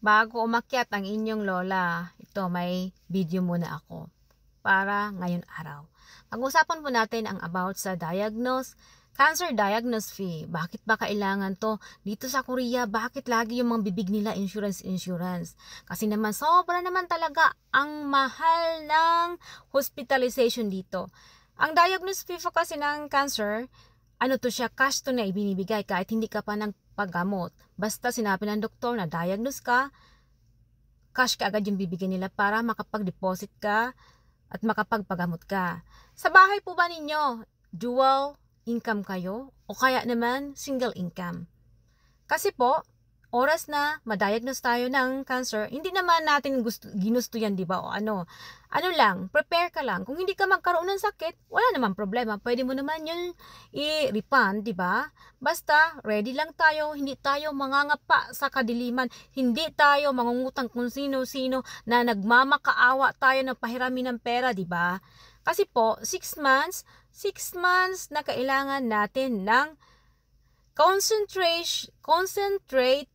Bago umakyat ang inyong lola, ito may video muna ako para ngayon araw. Pag-usapan po natin ang about sa cancer diagnosis fee. Bakit ba kailangan to? Dito sa Korea, bakit lagi yung mga bibig nila insurance? Kasi naman sobra naman talaga ang mahal ng hospitalization dito. Ang diagnosis fee po kasi ng cancer, ano to siya, cash to na ibinibigay kahit hindi ka pa nagpagamot. Basta sinabi ng doktor na diagnose ka, cash ka agad yung bibigyan nila para makapag-deposit ka at makapagpagamot ka. Sa bahay po ba ninyo, dual income kayo o kaya naman single income? Kasi po, oras na ma-diagnose tayo ng cancer, hindi naman natin ginusto yan, di ba? O ano lang, prepare ka lang. Kung hindi ka magkaroon ng sakit, wala naman problema. Pwede mo naman yun i-refund, di ba? Basta, ready lang tayo, hindi tayo mangangapa sa kadiliman, hindi tayo mangungutang kung sino-sino na nagmamakaawa tayo ng pahiramin ng pera, di ba? Kasi po, 6 months na kailangan natin ng concentrate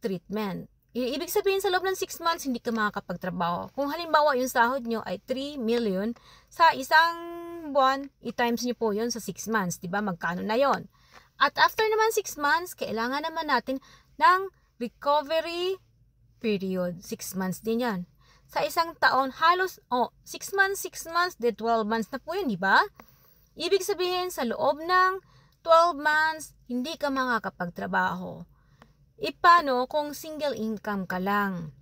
treatment. Ibig sabihin sa loob ng 6 months, hindi ka makakapagtrabaho. Kung halimbawa yung sahod nyo ay 3 million, sa isang buwan, i-times nyo po yun sa 6 months. Diba? Magkano na yon? At after naman 6 months, kailangan naman natin ng recovery period. 6 months din yan. Sa isang taon, halos, 6 months, then 12 months na po yun, diba? Ibig sabihin, sa loob ng 12 months, hindi ka makakapagtrabaho. Paano kung single income ka lang?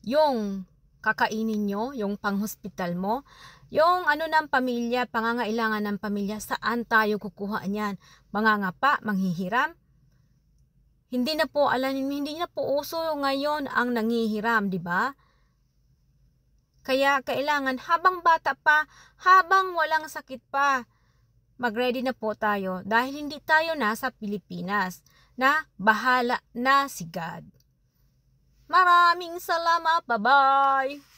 Yung kakainin nyo, yung panghospital mo, yung ng pamilya, pangangailangan ng pamilya, saan tayo kukuha niyan? Mangangapa, manghihiram? Hindi na po uso ngayon ang nanghihiram, di ba? Kaya kailangan habang bata pa, habang walang sakit pa, mag-ready na po tayo dahil hindi tayo nasa Pilipinas na bahala na si God. Maraming salamat. Bye-bye!